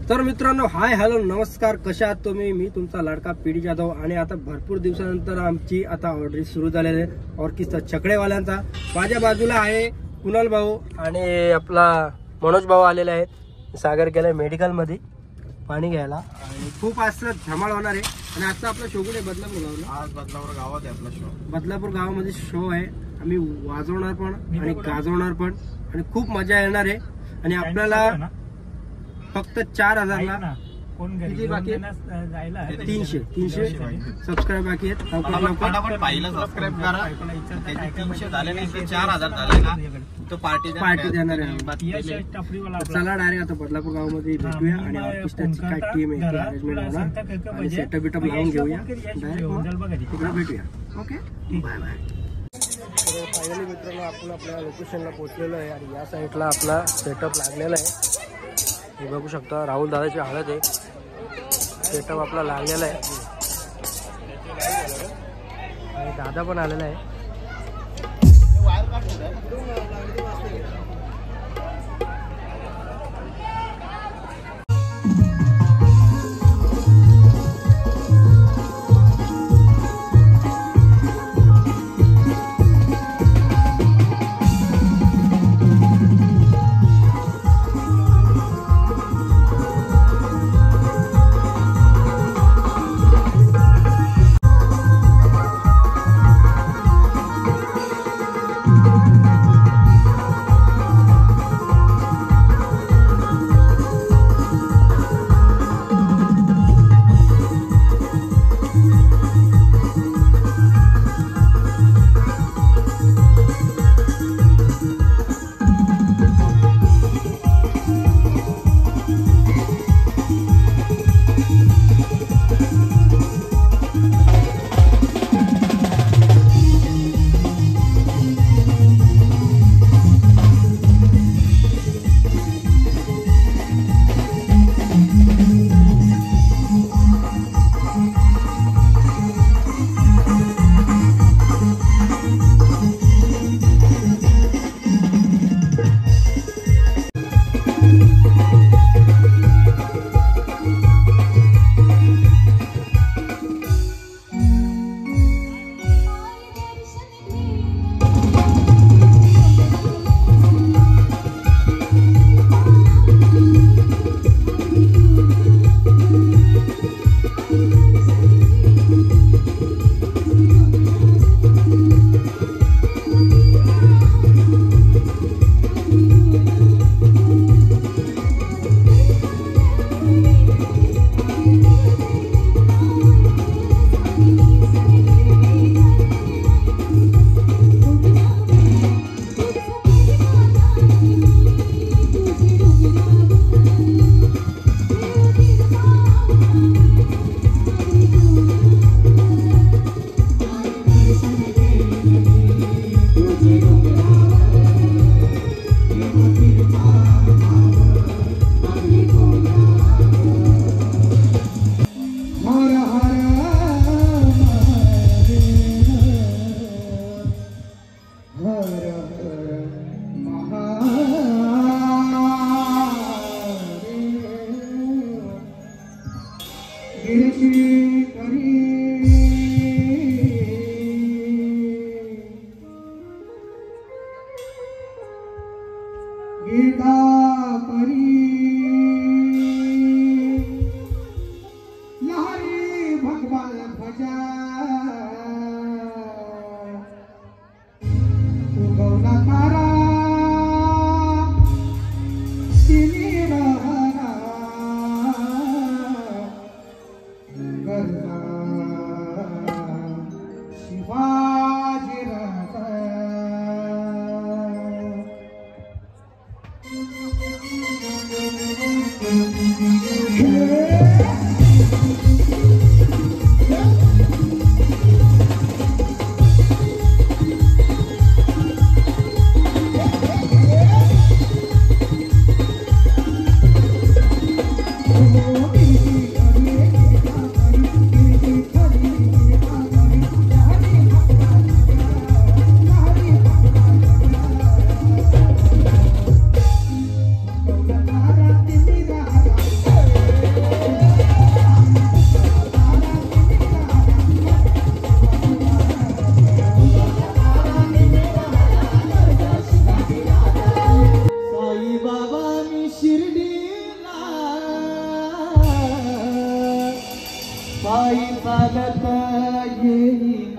तर मित्रांनो, hi hello नमस्कार, कशा आहात तुम्ही? मी तुमचा लाडका पीडी जाधव आणि आता भरपूर दिवसानंतर आमची आता ऑर्डर सुरू झालेली आहे ऑर्केस्ट्रा छकडेवाल्यांचा। माझ्या बाजूला आहे कुणाल भाऊ आणि आपला मनोज भाऊ आलेले आहेत। सागर गेलाय मेडिकल मध्ये पाणी घ्यायला आणि खूप असं धमाल होणार आहे। आणि आता आपला शो कुठे बदलापूर गावाला, आज बदलापूर गावात आहे आपला शो। बदलापूर गावामध्ये शो आहे, आम्ही वाजवणार पण आणि गाजवणार पण आणि खूप मजा येणार आहे। आणि आपल्याला फक्त 4000ला किती बाकी आहे? 300 सबस्क्राइब बाकी आहेत। फटाफट पाहिलं सबस्क्राइब करा, 300 झाले नाही तर 4000 झाले ना तो पार्टी देणार आहे। चला डायरेक्ट आता बदलापूर गावामध्ये भेटूया आणि ऑर्केस्ट्राची काय टीम आहे ती अरेंजमेंट होणार आणि सेटअप बिटअप लावून घेऊया, डायरेक्ट तिकडे भेटूया। Okay, bye bye. फायनली मित्रांनो, आपण आपल्या लोकेशनला पोहोचलेलो आहे आणि या साईडला आपला सेटअप लागलेला आहे। हे बघू शकता, राहुल दादाची हळद आहे, सेटअप आपला लागलेला आहे आणि दादा पण आलेला आहे। पायी चालत येईन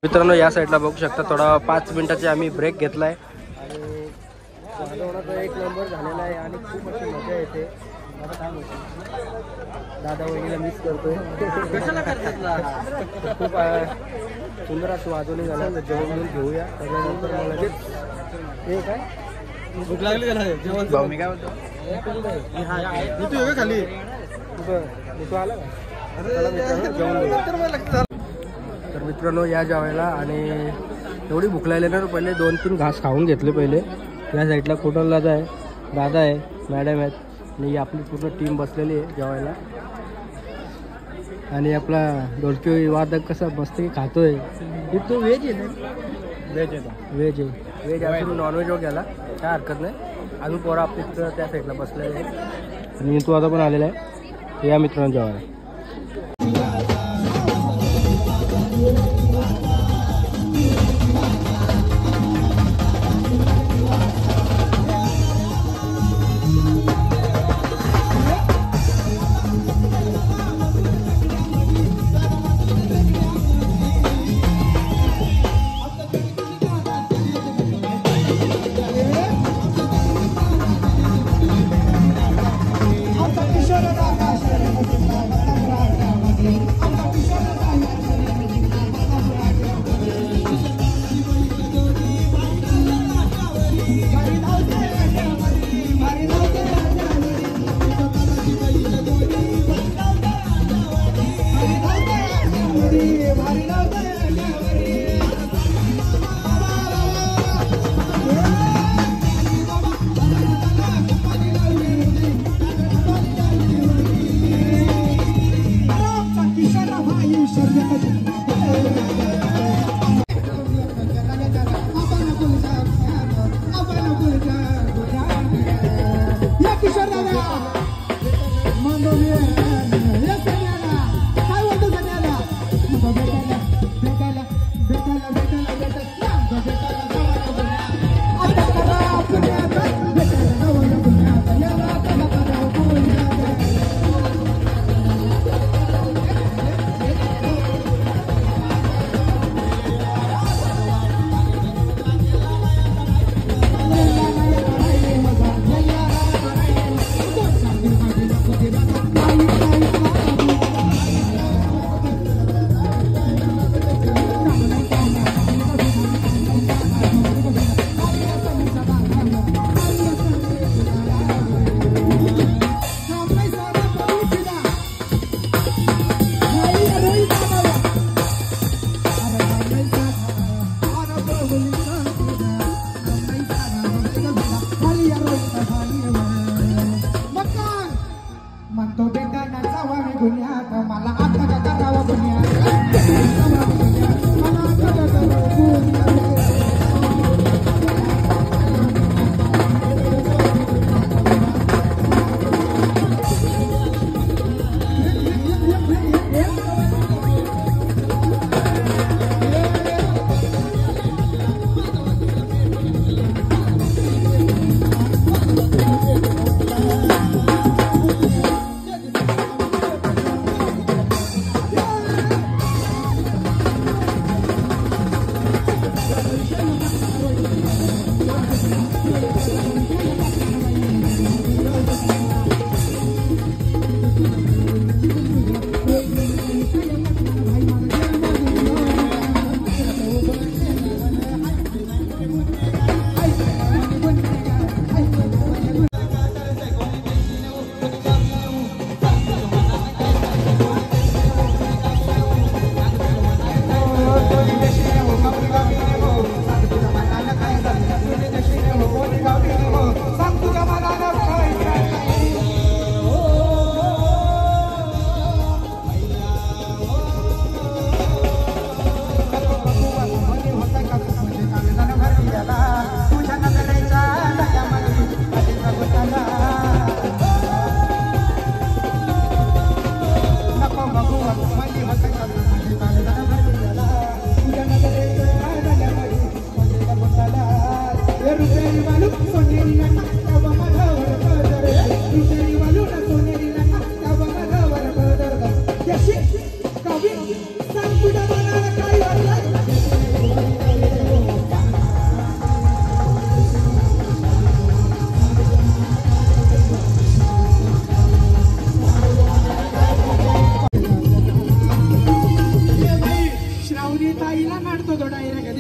मित्रांनो या साईडला बघू शकता थोडा 5 मिनिटाचे आम्ही ब्रेक घेतलाय आणि वाजवण्याचा एक नंबर झालेला आहे आणि खूप अशी मजा येते. आता काय म्हणतो दादा वहिनीला मिस करतोय. खूप सुंदर असं वाजवणी झालं. जेवण घेऊन घेऊया त्याच्यानंतर मग लगेच हे काय भूक लागली का जेवण जाऊ मी काय म्हणतो खाली तू आला का जेवण. तर मित्रांनो या जेवायला आणि एवढी भूक लागली ना पहिले 2-3 घास खाऊन घेतले पहिले. या साईडला कुणाल दादा आहे, दादा आहे, मॅडम आहेत आणि आपली पूर्ण टीम बसलेली आहे जेवायला. आणि आपला ढोलकी वादक कसा मस्त खातोय. तो व्हेज आहे ना? व्हेज आहे. व्हेज आहे. व्हेज असून नॉनव्हेज वर गेला काय हरकत नाही. अजून पोरं आपली त्या साईडला बसलेले आहे आणि तो आता पण आलेला आहे. या मित्रांनो जेवायला. किशोर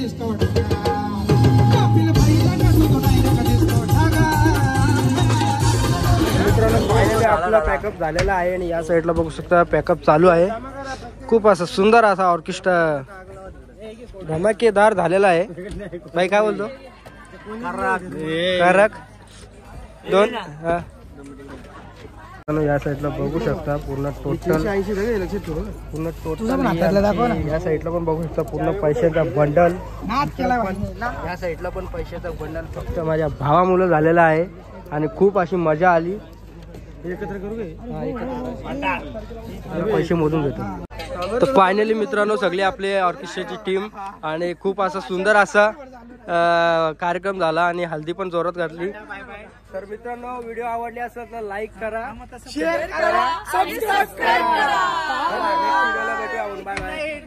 दिसतो कपिल भाईला कसं तो डायरेक्ट दिसतो मित्रांनो फायनली आपला पॅकअप झालेला आहे आणि या साईडला बघू शकता पॅकअप चालू आहे. खूप असं सुंदर असा ऑर्केस्ट्रा धमाकेदार झालेला आहे. भाई काय बोलतो? कारक दोन या साईडला बघू शकता पूर्ण टोटल या साईडला पण बघू शकता पूर्ण पैशाचा बंडल. या साईडला पण पैशाचा बंडल फक्त माझ्या भावामुळे झालेला आहे आणि खूप अशी मजा आली. एकत्र करू पैसे मोजून घेतो. तर फायनली मित्रांनो सगळे आपले ऑर्केस्ट्राची टीम आणि खूप असा सुंदर असा कार्यक्रम झाला आणि हल्दी पण जोरात घातली. तर मित्रांनो व्हिडिओ आवडले असेल तर लाईक करा, शेअर करा, सबस्क्राइब करा. Bye bye.